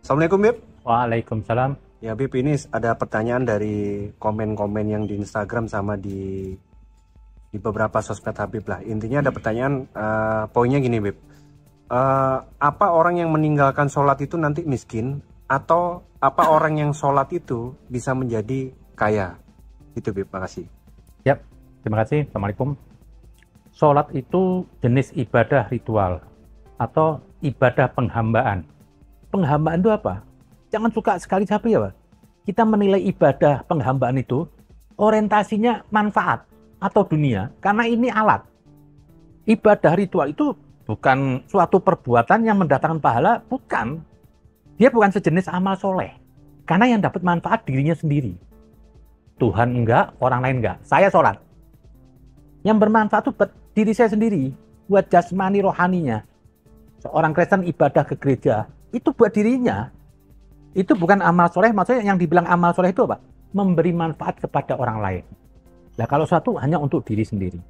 Assalamualaikum Bib. Waalaikumsalam. Ya Bib, ini ada pertanyaan dari komen-komen yang di Instagram sama di beberapa sosmed Habib lah. Intinya ada pertanyaan, poinnya gini Bib. Apa orang yang meninggalkan sholat itu nanti miskin? Atau apa orang yang sholat itu bisa menjadi kaya? Itu Bib, makasih. Yap, terima kasih. Assalamualaikum. Sholat itu jenis ibadah ritual atau ibadah penghambaan. Penghambaan itu apa? Jangan suka sekali sapi ya Pak. Kita menilai ibadah penghambaan itu orientasinya manfaat atau dunia, karena ini alat. Ibadah ritual itu bukan suatu perbuatan yang mendatangkan pahala, bukan. Dia bukan sejenis amal soleh, karena yang dapat manfaat dirinya sendiri. Tuhan enggak, orang lain enggak. Saya sholat. Yang bermanfaat itu buat diri saya sendiri, buat jasmani rohaninya. Seorang Kristen ibadah ke gereja, itu buat dirinya. Itu bukan amal soleh, maksudnya yang dibilang amal soleh itu apa? Memberi manfaat kepada orang lain. Nah kalau satu hanya untuk diri sendiri.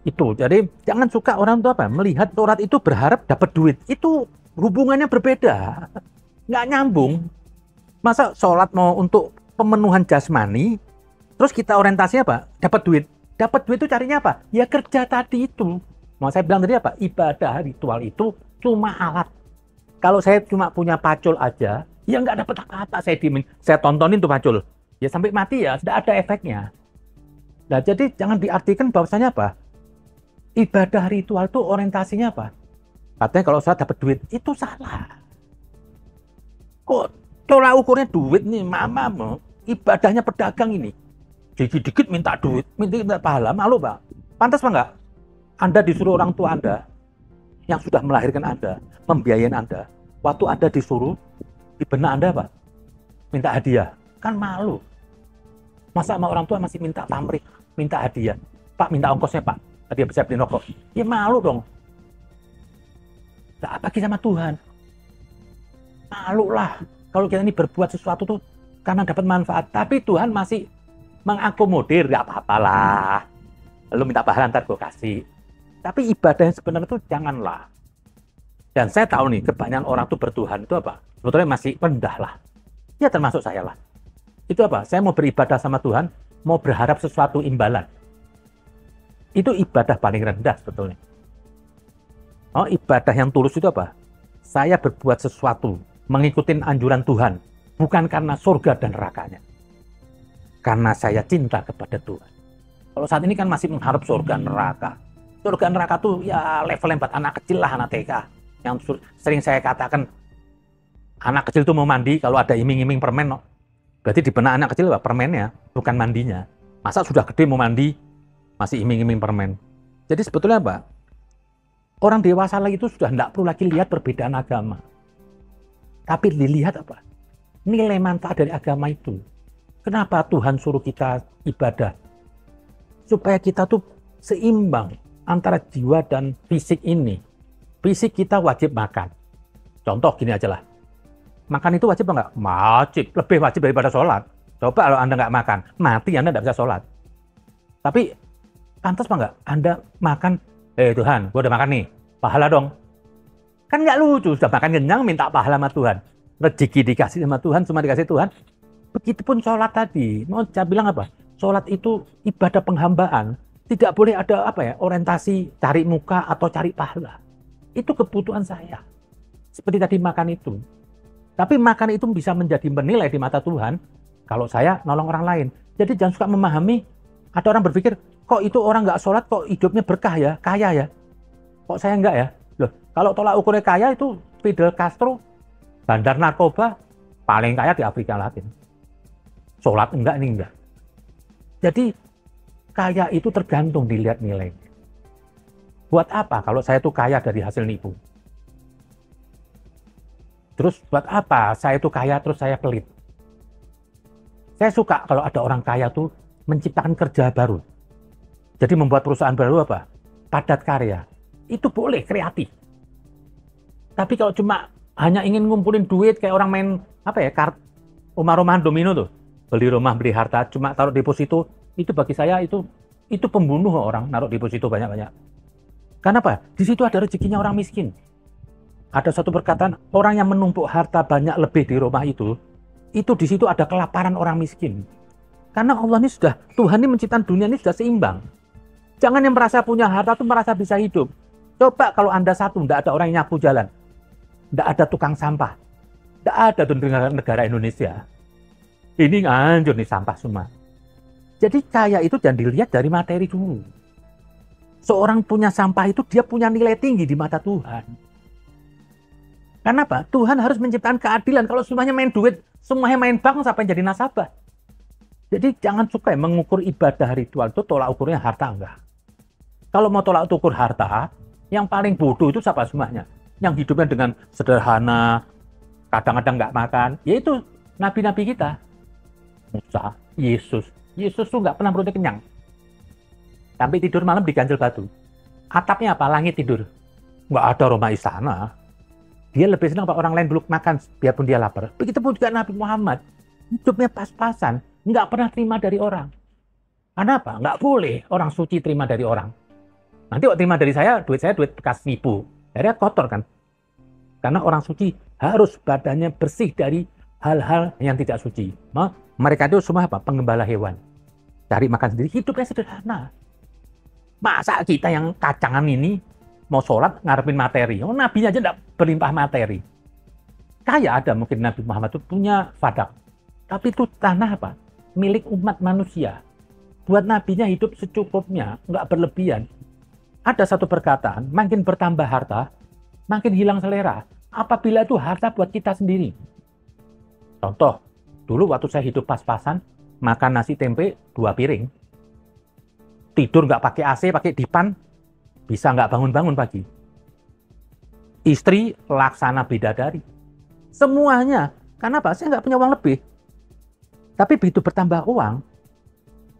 Itu, jadi jangan suka orang itu apa? Melihat sholat itu berharap dapat duit. Itu hubungannya berbeda. Nggak nyambung. Masa sholat mau untuk pemenuhan jasmani, terus kita orientasinya apa? Dapat duit. Dapat duit itu carinya apa? Ya kerja tadi itu. Mau saya bilang tadi apa? Ibadah ritual itu cuma alat. Kalau saya cuma punya pacul aja, ya nggak dapat apa-apa. Saya tontonin tuh pacul. Ya sampai mati ya, sudah ada efeknya. Nah jadi jangan diartikan bahwasanya apa? Ibadah ritual itu orientasinya apa? Katanya kalau saya dapat duit, itu salah. Kok tolak ukurnya duit nih, mama ibadahnya pedagang ini. Dikit-dikit minta duit, minta pahala, malu Pak. Pantas Pak nggak? Anda disuruh orang tua Anda, yang sudah melahirkan Anda, membiayain Anda. Waktu Anda disuruh, di benak Anda Pak, minta hadiah. Kan malu. Masa sama orang tua masih minta pamrih, minta hadiah. Pak, minta ongkosnya Pak, hadiah bisa beli rokok. Ya malu dong. Nah, apalagi sama Tuhan. Malu lah. Kalau kita ini berbuat sesuatu tuh karena dapat manfaat. Tapi Tuhan masih mengakomodir, nggak apa-apa lah. Lu minta pahala ntar gue kasih. Tapi ibadah yang sebenarnya itu janganlah. Dan saya tahu nih, kebanyakan orang tuh bertuhan itu apa? Sebetulnya masih rendah lah. Ya termasuk saya lah. Itu apa? Saya mau beribadah sama Tuhan, mau berharap sesuatu imbalan. Itu ibadah paling rendah sebetulnya. Oh, ibadah yang tulus itu apa? Saya berbuat sesuatu, mengikuti anjuran Tuhan, bukan karena surga dan nerakanya. Karena saya cinta kepada Tuhan. Kalau saat ini kan masih mengharap surga neraka. Surga neraka tuh ya level buat anak kecil lah, anak TK. Yang sering saya katakan, anak kecil tuh mau mandi kalau ada iming-iming permen. No. Berarti di benak anak kecil permennya, bukan mandinya. Masa sudah gede mau mandi, masih iming-iming permen. Jadi sebetulnya apa? Orang dewasa lagi itu sudah tidak perlu lagi lihat perbedaan agama. Tapi dilihat apa? Nilai manfaat dari agama itu. Kenapa Tuhan suruh kita ibadah? Supaya kita tuh seimbang antara jiwa dan fisik ini. Fisik kita wajib makan. Contoh gini aja lah. Makan itu wajib enggak? Wajib. Lebih wajib daripada sholat. Coba kalau Anda nggak makan, mati Anda nggak bisa sholat. Tapi pantas enggak? Anda makan, Tuhan, gue udah makan nih. Pahala dong. Kan nggak lucu. Sudah makan kenyang, minta pahala sama Tuhan. Rezeki dikasih sama Tuhan, cuma dikasih Tuhan. Begitupun sholat tadi, mau saya bilang apa? Sholat itu ibadah penghambaan. Tidak boleh ada apa ya, orientasi cari muka atau cari pahala. Itu kebutuhan saya. Seperti tadi makan itu. Tapi makan itu bisa menjadi menilai di mata Tuhan kalau saya nolong orang lain. Jadi jangan suka memahami, ada orang berpikir, kok itu orang nggak sholat kok hidupnya berkah ya, kaya ya. Kok saya enggak ya? Loh, kalau tolak ukurnya kaya itu Fidel Castro, bandar narkoba, paling kaya di Afrika Latin. Sholat enggak, ini enggak. Jadi kaya itu tergantung dilihat nilainya. Buat apa kalau saya tuh kaya dari hasil nipu? Terus buat apa saya tuh kaya terus saya pelit? Saya suka kalau ada orang kaya tuh menciptakan kerja baru. Jadi membuat perusahaan baru apa? Padat karya. Itu boleh, kreatif. Tapi kalau cuma hanya ingin ngumpulin duit kayak orang main apa ya, rumah-rumahan domino tuh. Beli rumah, beli harta, cuma taruh deposito, itu bagi saya itu pembunuh orang naruh deposito banyak-banyak. Karena apa? Di situ ada rezekinya orang miskin. ada satu perkataan, orang yang menumpuk harta banyak lebih di rumah itu di situ ada kelaparan orang miskin. Karena Allah ini sudah, Tuhan ini menciptakan dunia ini sudah seimbang. Jangan yang merasa punya harta tuh merasa bisa hidup. Coba kalau Anda satu, tidak ada orang yang nyapu jalan. Tidak ada tukang sampah. Tidak ada tuh negara Indonesia. Ini hancur nih sampah semua. Jadi kaya itu jangan dilihat dari materi dulu. Seorang punya sampah itu dia punya nilai tinggi di mata Tuhan. Karena apa? Tuhan harus menciptakan keadilan. Kalau semuanya main duit, semuanya main bank, sampai jadi nasabah. Jadi jangan suka mengukur ibadah ritual itu tolak ukurnya harta enggak. Kalau mau tolak ukur harta, yang paling bodoh itu siapa semuanya? Yang hidupnya dengan sederhana, kadang-kadang nggak makan, yaitu nabi-nabi kita. Musa, Yesus tuh nggak pernah perutnya kenyang. Sampai tidur malam diganjel batu. Atapnya apa? Langit tidur. Nggak ada rumah istana. Dia lebih senang kalau orang lain belum makan, biarpun dia lapar. Begitupun juga Nabi Muhammad. Hidupnya pas-pasan. Nggak pernah terima dari orang. Karena apa? Nggak boleh orang suci terima dari orang. Nanti kalau terima dari saya duit bekas nipu. Akhirnya kotor kan. Karena orang suci harus badannya bersih dari hal-hal yang tidak suci. Mereka itu semua apa? Penggembala hewan. Cari makan sendiri, hidupnya sederhana. Masa kita yang kacangan ini mau sholat ngarepin materi? Nabinya aja tidak berlimpah materi. Kaya ada mungkin Nabi Muhammad itu punya fadak. Tapi itu tanah apa? Milik umat manusia. Buat nabinya hidup secukupnya, nggak berlebihan. Ada satu perkataan, makin bertambah harta, makin hilang selera. Apabila itu harta buat kita sendiri. Contoh, dulu waktu saya hidup pas-pasan, makan nasi tempe 2 piring. Tidur nggak pakai AC, pakai dipan, bisa nggak bangun-bangun pagi. Istri laksana bidadari. Semuanya. Karena apa? Saya nggak punya uang lebih. Tapi begitu bertambah uang,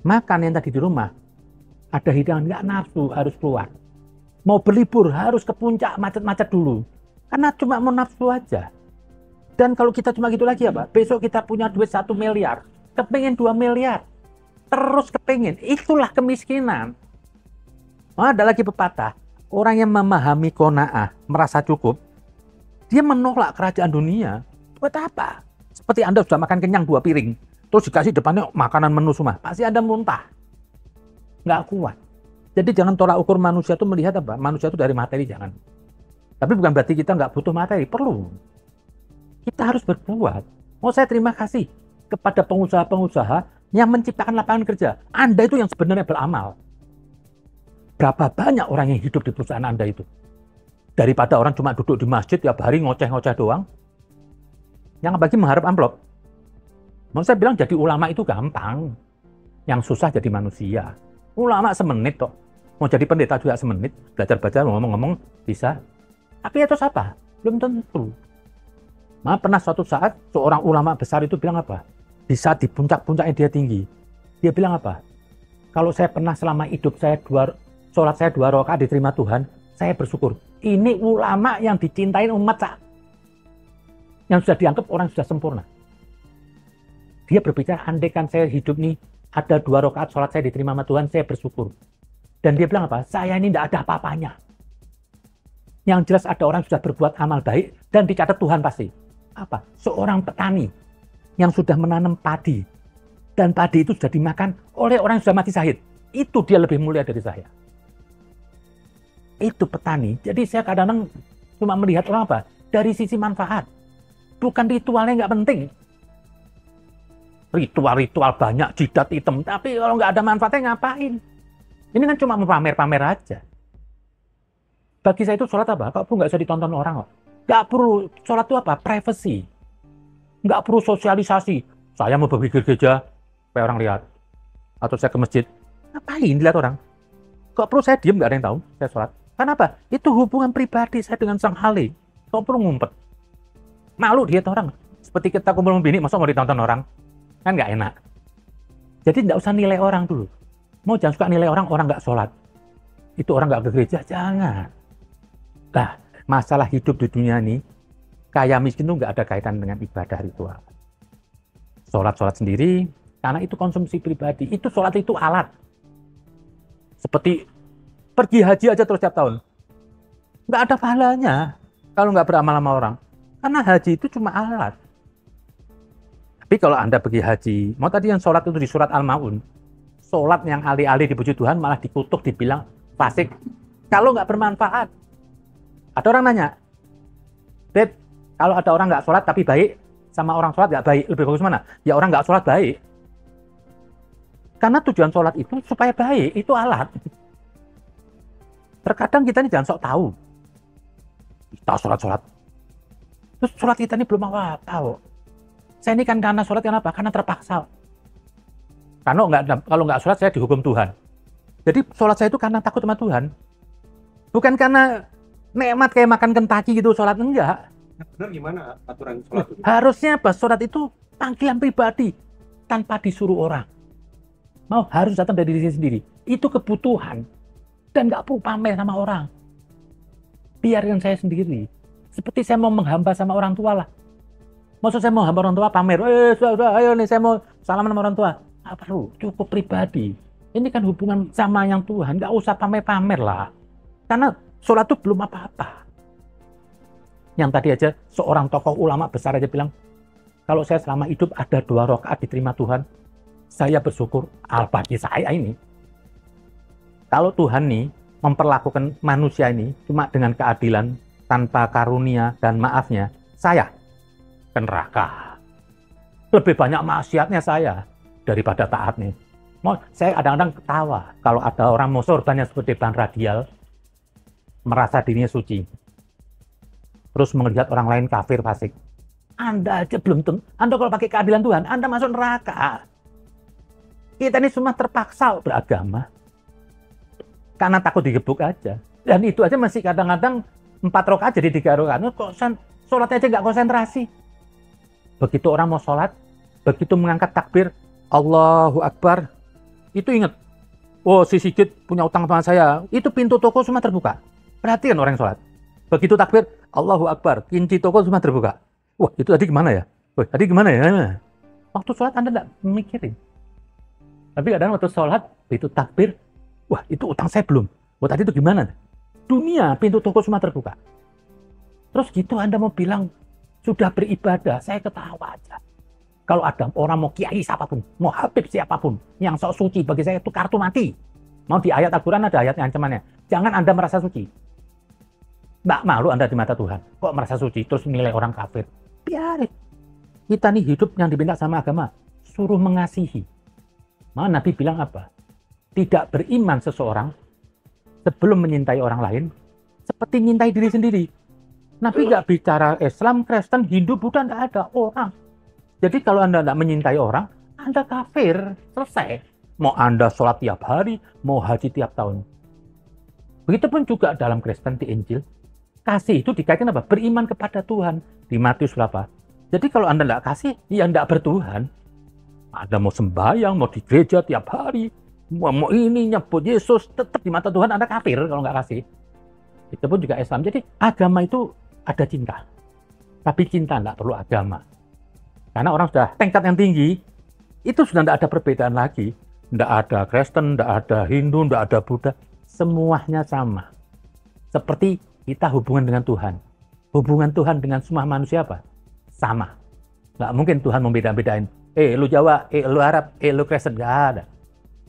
makan yang tadi di rumah, ada hidangan nggak nafsu, harus keluar. Mau berlibur, harus ke puncak, macet-macet dulu. Karena cuma mau nafsu aja. Dan kalau kita cuma gitu lagi apa? Besok kita punya duit 1 miliar, kepengen 2 miliar. Terus kepengen. Itulah kemiskinan. Ada lagi pepatah. Orang yang memahami qanaah, merasa cukup, dia menolak kerajaan dunia. Buat apa? Seperti Anda sudah makan kenyang 2 piring, terus dikasih depannya makanan menu semua. Pasti Anda muntah. Nggak kuat. Jadi jangan tolak ukur manusia itu melihat apa? Manusia itu dari materi, jangan. Tapi bukan berarti kita nggak butuh materi. Perlu. Kita harus berbuat. Mau saya terima kasih kepada pengusaha-pengusaha yang menciptakan lapangan kerja. Anda itu yang sebenarnya beramal. Berapa banyak orang yang hidup di perusahaan Anda itu? Daripada orang cuma duduk di masjid tiap hari ngoceh-ngoceh doang. Yang bagi mengharap amplop. Mau saya bilang jadi ulama itu gampang. Yang susah jadi manusia. Ulama semenit kok. Mau jadi pendeta juga semenit. Belajar baca ngomong-ngomong bisa. Tapi itu apa? Belum tentu. Pernah suatu saat seorang ulama besar itu bilang apa? Di saat di puncak-puncaknya dia tinggi. Dia bilang apa? Kalau saya pernah selama hidup saya sholat saya 2 rakaat diterima Tuhan, saya bersyukur. Ini ulama yang dicintain umat yang sudah dianggap orang sudah sempurna. Dia berbicara, andaikan saya hidup nih, ada 2 rakaat sholat saya diterima sama Tuhan, saya bersyukur. Dan dia bilang apa? Saya ini tidak ada apa-apanya. Yang jelas ada orang sudah berbuat amal baik dan dicatat Tuhan pasti. Apa? Seorang petani yang sudah menanam padi. Dan padi itu sudah dimakan oleh orang yang sudah mati syahid. Itu dia lebih mulia dari saya. Itu petani. Jadi saya kadang-kadang cuma melihat orang apa? Dari sisi manfaat. Bukan ritualnya nggak penting. Ritual-ritual banyak, jidat hitam. Tapi kalau nggak ada manfaatnya ngapain? Ini kan cuma pamer-pamer aja. Bagi saya itu sholat apa? Kok nggak bisa ditonton orang kok. Nggak perlu. Sholat itu apa? Privacy. Nggak perlu sosialisasi. Saya mau pergi ke gereja, supaya orang lihat. Atau saya ke masjid. Ngapain dilihat orang? Kok perlu saya diem nggak ada yang tahu saya sholat? Kenapa? Itu hubungan pribadi saya dengan Sang Hali. Kok perlu ngumpet? Malu dia orang. Seperti kita kumpul bini, masa mau ditonton orang? Kan nggak enak. Jadi nggak usah nilai orang dulu. Mau jangan suka nilai orang nggak sholat. Itu orang nggak ke gereja, jangan. Nah, masalah hidup di dunia ini, kaya miskin itu nggak ada kaitan dengan ibadah ritual. Sholat sendiri, karena itu konsumsi pribadi. Itu sholat itu alat. Seperti pergi haji aja terus tiap tahun. Nggak ada pahalanya. kalau nggak beramal sama orang. Karena haji itu cuma alat. Tapi kalau Anda pergi haji, mau tadi yang sholat itu di surat Al-Maun, sholat yang alih-alih dipuji Tuhan malah dikutuk, dibilang fasik. Kalau nggak bermanfaat. Ada orang nanya, Beb, kalau ada orang nggak sholat tapi baik, sama orang sholat nggak baik, lebih bagus mana? Ya orang nggak sholat baik. Karena tujuan sholat itu supaya baik, itu alat. Terkadang kita ini jangan sok tahu. Kita sholat-sholat. Terus sholat kita ini belum apa-apa. Saya ini kan karena sholat kenapa? Karena terpaksa. Kalau nggak sholat saya dihukum Tuhan. Jadi sholat saya itu karena takut sama Tuhan. Bukan karena nikmat kayak makan Kentucky gitu sholat, enggak. Benar gimana aturan sholat itu? Harusnya sholat itu panggilan pribadi tanpa disuruh orang. Mau harus datang dari diri sendiri. Itu kebutuhan. Dan nggak perlu pamer sama orang. Biarkan saya sendiri. Seperti saya mau menghamba sama orang tua lah. Maksud saya mau hamba orang tua pamer. Sudah, ayo nih saya mau salaman sama orang tua. Nggak perlu, cukup pribadi. Ini kan hubungan sama yang Tuhan. Nggak usah pamer-pamer lah. Karena sholat itu belum apa-apa. Yang tadi aja seorang tokoh ulama besar aja bilang, kalau saya selama hidup ada 2 rakaat diterima Tuhan, saya bersyukur bagi saya ini. Kalau Tuhan nih memperlakukan manusia ini cuma dengan keadilan, tanpa karunia dan maafnya, saya ke neraka. Lebih banyak maksiatnya saya daripada taatnya. Saya kadang-kadang ketawa kalau ada orang mau sorbannya seperti ban radial, merasa dirinya suci. Terus melihat orang lain kafir fasik. Anda aja belum tentu. Anda kalau pakai keadilan Tuhan, Anda masuk neraka. Kita ini semua terpaksa beragama. Karena takut digebuk aja. Dan itu aja masih kadang-kadang 4 rakaat jadi 3 rakaat. Sholatnya aja nggak konsentrasi. Begitu orang mau sholat, begitu mengangkat takbir, Allahu Akbar, itu ingat, oh si Sigit punya utang sama saya, itu pintu toko semua terbuka. Perhatikan orang yang sholat. Begitu takbir, Allahu Akbar, kunci toko semua terbuka. Wah itu tadi gimana ya? Wah tadi gimana ya? Waktu sholat Anda nggak mikirin. Tapi kadang waktu sholat, itu takbir, wah itu utang saya belum. Wah tadi itu gimana? Dunia, pintu toko semua terbuka. Terus gitu Anda mau bilang, sudah beribadah, saya ketawa aja. Kalau ada orang mau kiai siapapun, mau habib siapapun, yang sok suci, bagi saya itu kartu mati. Mau di ayat Al-Quran ada ayatnya ancamannya. Jangan Anda merasa suci. Mbak malu Anda di mata Tuhan. Kok merasa suci, terus nilai orang kafir. Biarin. Kita nih hidup yang diminta sama agama, suruh mengasihi. Mana Nabi bilang apa? Tidak beriman seseorang sebelum menyintai orang lain, seperti menyintai diri sendiri. Nabi nggak bicara Islam, Kristen, Hindu, Buddha, nggak ada orang. Jadi kalau Anda nggak menyintai orang, Anda kafir, selesai. Mau Anda sholat tiap hari, mau haji tiap tahun. Begitupun juga dalam Kristen di Injil, kasih itu dikaitkan apa? Beriman kepada Tuhan. Di Matius berapa? Jadi kalau Anda nggak kasih, ya nggak bertuhan. Anda mau sembahyang, mau di gereja tiap hari, mau ini nyebut Yesus, tetap di mata Tuhan Anda kafir kalau nggak kasih. Itu pun juga Islam. Jadi agama itu ada cinta. Tapi cinta nggak perlu agama. Karena orang sudah tingkat yang tinggi, itu sudah nggak ada perbedaan lagi. Nggak ada Kristen, nggak ada Hindu, nggak ada Buddha. Semuanya sama. Seperti kita hubungan dengan Tuhan. Hubungan Tuhan dengan semua manusia apa? Sama. Nggak mungkin Tuhan membeda-bedain. Lu Jawa, lu Arab, lu Kristen. Nggak ada.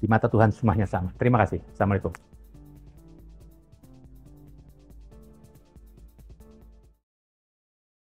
Di mata Tuhan semuanya sama. Terima kasih. Assalamualaikum.